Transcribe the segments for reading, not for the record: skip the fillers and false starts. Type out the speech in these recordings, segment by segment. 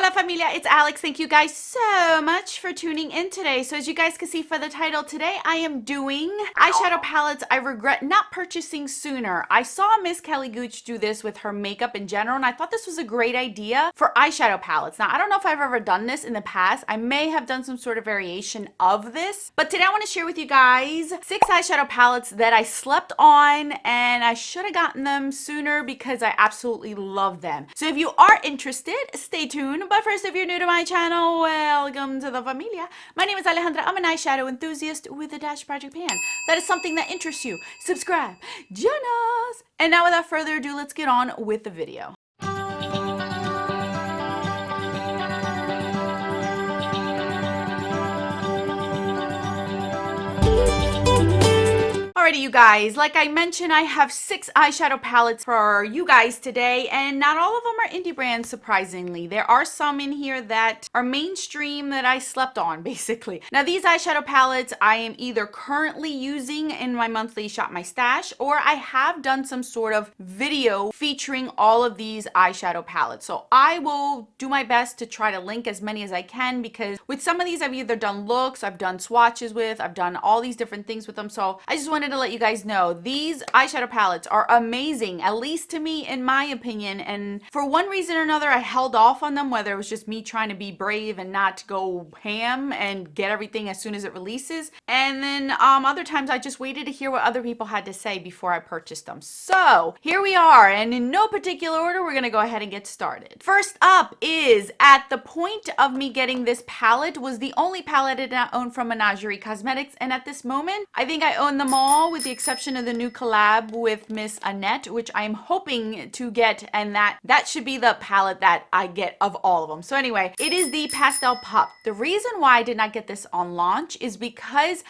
Hola familia, it's Alex. Thank you guys so much for tuning in today. So as you guys can see for the title today, I am doing eyeshadow palettes I regret not purchasing sooner. I saw Miss Kelly Gooch do this with her makeup in general, and I thought this was a great idea for eyeshadow palettes. Now, I don't know if I've ever done this in the past. I may have done some sort of variation of this, but today I want to share with you guys 6 eyeshadow palettes that I slept on and I should have gotten them sooner because I absolutely love them. So if you are interested, stay tuned. But first, if you're new to my channel, welcome to the familia. My name is Alejandra. I'm an eyeshadow enthusiast with a Dash Project pan. That is something that interests you. Subscribe, join us. And now without further ado, let's get on with the video. Alrighty, you guys, like I mentioned, I have 6 eyeshadow palettes for you guys today, and not all of them are indie brands, surprisingly. There are some in here that are mainstream that I slept on, basically. Now, these eyeshadow palettes I am either currently using in my monthly Shop My Stash, or I have done some sort of video featuring all of these eyeshadow palettes. So I will do my best to try to link as many as I can, because with some of these, I've either done looks, I've done swatches with, I've done all these different things with them. So I just wanted to let you guys know these eyeshadow palettes are amazing, at least to me, in my opinion. And for one reason or another, I held off on them, whether it was just me trying to be brave and not go ham and get everything as soon as it releases. And then other times I just waited to hear what other people had to say before I purchased them. So here we are, and in no particular order, we're gonna go ahead and get started. First up is, at the point of me getting this palette, was the only palette I did not own from Menagerie Cosmetics, and at this moment, I think I own them all, with the exception of the new collab with Miss Annette, which I'm hoping to get, and that should be the palette that I get of all of them. So anyway, it is the Pastel Pup. The reason why I did not get this on launch is because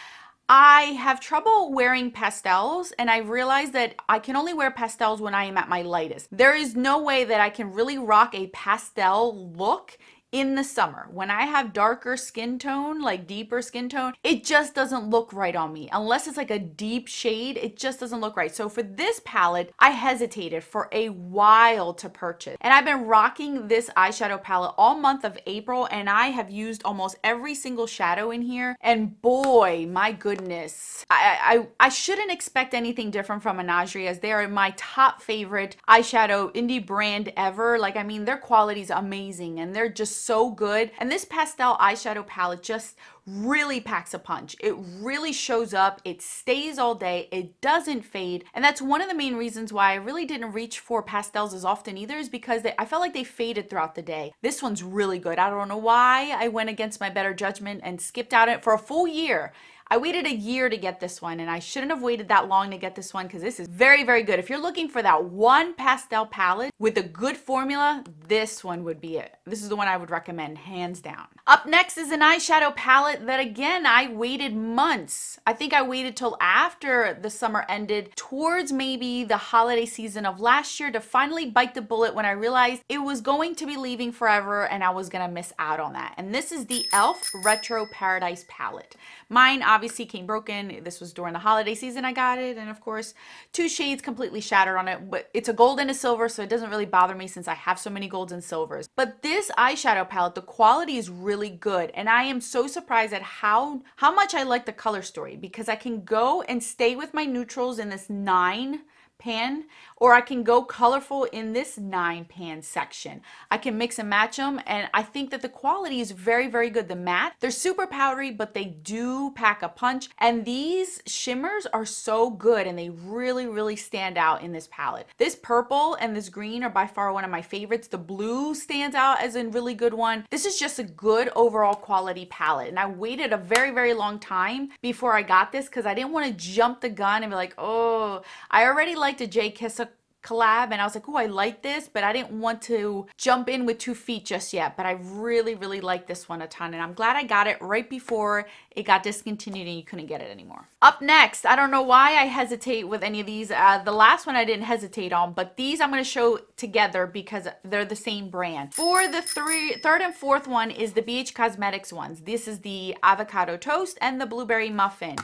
I have trouble wearing pastels, and I realized that I can only wear pastels when I am at my lightest. There is no way that I can really rock a pastel look in the summer. When I have darker skin tone, like deeper skin tone, it just doesn't look right on me. Unless it's like a deep shade, it just doesn't look right. So for this palette, I hesitated for a while to purchase. And I've been rocking this eyeshadow palette all month of April, and I have used almost every single shadow in here. And boy, my goodness, I shouldn't expect anything different from Menagerie, as they are my top favorite eyeshadow indie brand ever. Like, I mean, their quality is amazing, and they're just so good. And this pastel eyeshadow palette just really packs a punch. It really shows up. It stays all day. It doesn't fade. And that's one of the main reasons why I really didn't reach for pastels as often either, is because I felt like they faded throughout the day. This one's really good. I don't know why I went against my better judgment and skipped out it for a full year. I waited a year to get this one, and I shouldn't have waited that long to get this one, because this is very, very good. If you're looking for that one pastel palette with a good formula, this one would be it. This is the one I would recommend, hands down. Up next is an eyeshadow palette that, again, I waited months. I think I waited till after the summer ended, towards maybe the holiday season of last year, to finally bite the bullet when I realized it was going to be leaving forever and I was gonna miss out on that. And this is the e.l.f. Retro Paradise palette. Mine obviously came broken. This was during the holiday season I got it, and of course 2 shades completely shattered on it, but it's a gold and a silver, so it doesn't really bother me since I have so many golds and silvers. But this eyeshadow palette, the quality is really good, and I am so surprised at how much I like the color story, because I can go and stay with my neutrals in this 9 pan, or I can go colorful in this 9 pan section. I can mix and match them, and I think that the quality is very, very good. The matte, they're super powdery, but they do pack a punch, and these shimmers are so good, and they really, really stand out in this palette. This purple and this green are by far one of my favorites. The blue stands out as a really good one. This is just a good overall quality palette, and I waited a very, very long time before I got this, because I didn't want to jump the gun and be like, oh, I already like the J Kissa collab, and I was like, oh, I like this, but I didn't want to jump in with 2 feet just yet. But I really, really like this one a ton, and I'm glad I got it right before it got discontinued and you couldn't get it anymore. Up next, I don't know why I hesitate with any of these. The last one I didn't hesitate on, but these I'm going to show together because they're the same brand. For the third and fourth one is the BH Cosmetics ones. This is the avocado toast and the blueberry muffin.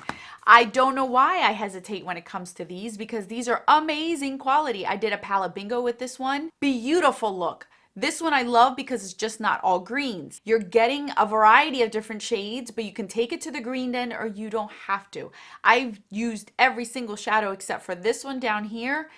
I don't know why I hesitate when it comes to these, because these are amazing quality. I did a palette bingo with this one. Beautiful look. This one I love because it's just not all greens. You're getting a variety of different shades, but you can take it to the green end or you don't have to. I've used every single shadow except for this one down here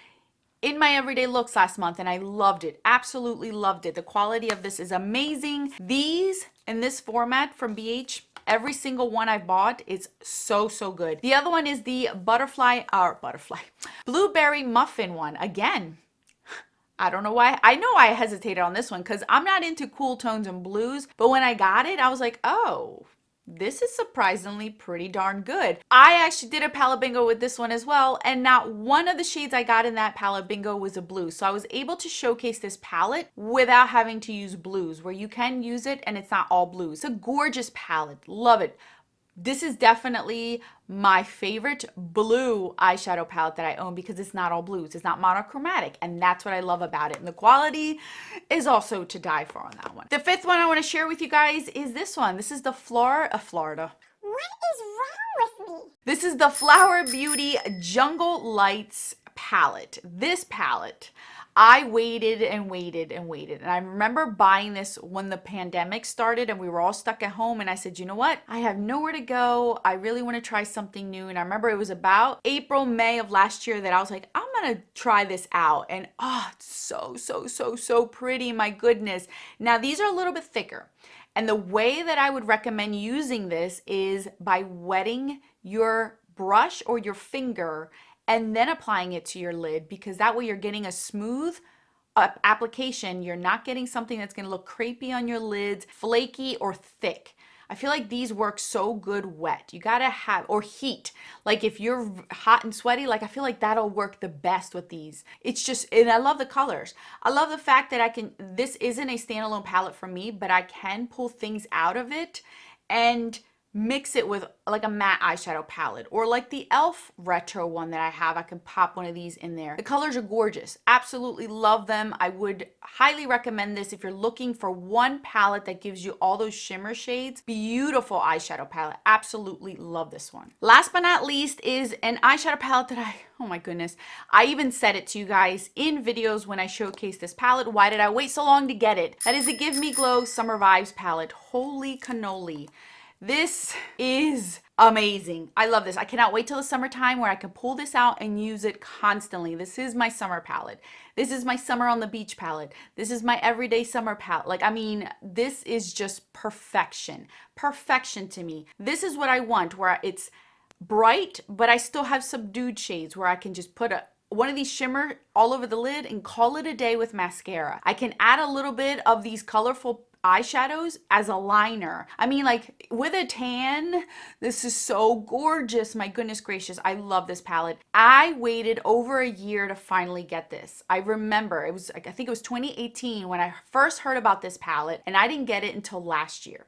in my everyday looks last month, and I loved it. Absolutely loved it. The quality of this is amazing. These in this format from BH, every single one I bought is so good. The other one is the butterfly blueberry muffin one. Again, I don't know why. I know I hesitated on this one because I'm not into cool tones and blues, but when I got it, I was like, oh, this is surprisingly pretty darn good. I actually did a palette bingo with this one as well, and not one of the shades I got in that palette bingo was a blue. So I was able to showcase this palette without having to use blues, where you can use it and it's not all blues. It's a gorgeous palette. Love it. This is definitely my favorite blue eyeshadow palette that I own because it's not all blues. It's not monochromatic, and that's what I love about it. And the quality is also to die for on that one. The fifth one I want to share with you guys is this one. This is the Florida. What is wrong with me? This is the Flower Beauty Jungle Lights palette. This palette, I waited and waited and waited. And I remember buying this when the pandemic started and we were all stuck at home. And I said, you know what? I have nowhere to go. I really want to try something new. And I remember it was about April, May of last year that I was like, I'm going to try this out. And oh, it's so pretty. My goodness. Now, these are a little bit thicker. And the way that I would recommend using this is by wetting your brush or your finger and then applying it to your lid, because that way you're getting a smooth application. You're not getting something that's going to look crepey on your lids, flaky or thick. I feel like these work so good wet. You gotta have, or heat. Like if you're hot and sweaty, like I feel like that'll work the best with these. It's just, and I love the colors. I love the fact that this isn't a standalone palette for me, but I can pull things out of it and mix it with like a matte eyeshadow palette, or like the e.l.f. retro one that I have. I can pop one of these in there. The colors are gorgeous. Absolutely love them. I would highly recommend this if you're looking for one palette that gives you all those shimmer shades. Beautiful eyeshadow palette. Absolutely love this one. Last but not least is an eyeshadow palette that oh my goodness, I even said it to you guys in videos when I showcased this palette. Why did I wait so long to get it? That is the Give Me Glow Summer Vibes palette. Holy cannoli. This is amazing. I love this. I cannot wait till the summertime where I can pull this out and use it constantly. This is my summer palette. This is my summer on the beach palette. This is my everyday summer palette. Like, I mean, this is just perfection. Perfection to me. This is what I want, where it's bright, but I still have subdued shades where I can just put one of these shimmer all over the lid and call it a day with mascara. I can add a little bit of these colorful eyeshadows as a liner. I mean, like with a tan, this is so gorgeous. My goodness gracious, I love this palette. I waited over a year to finally get this. I remember I think it was 2018 when I first heard about this palette, and I didn't get it until last year.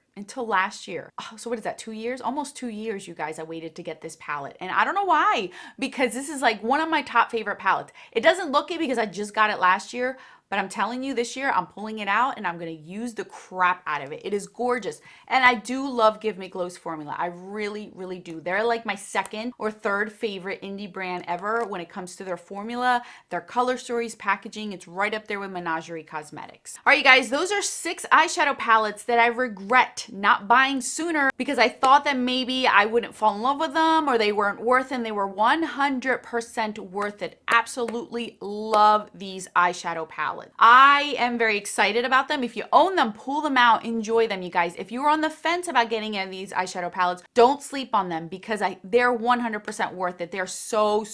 Oh, so what is that, 2 years? Almost 2 years, you guys, I waited to get this palette. And I don't know why, because this is like one of my top favorite palettes. It doesn't look it because I just got it last year, but I'm telling you, this year I'm pulling it out and I'm going to use the crap out of it. It is gorgeous. And I do love Give Me Glow's formula. I really do. They're like my second or third favorite indie brand ever when it comes to their formula, their color stories, packaging. It's right up there with Menagerie Cosmetics. All right, you guys, those are 6 eyeshadow palettes that I regret not buying sooner because I thought that maybe I wouldn't fall in love with them or they weren't worth it, and they were 100% worth it. Absolutely love these eyeshadow palettes. I am very excited about them. If you own them, pull them out, enjoy them, you guys. If you were on the fence about getting any of these eyeshadow palettes, don't sleep on them because they're 100% worth it. They're so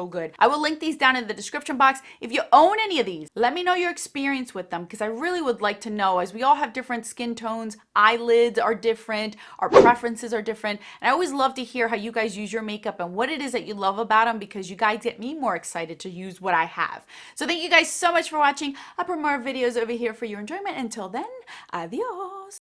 good. I will link these down in the description box. If you own any of these, let me know your experience with them because I really would like to know, as we all have different skin tones, eyelids are different, our preferences are different, and I always love to hear how you guys use your makeup and what it is that you love about them because you guys get me more excited to use what I have. So thank you guys so much for watching. I'll put more videos over here for your enjoyment. Until then, adios.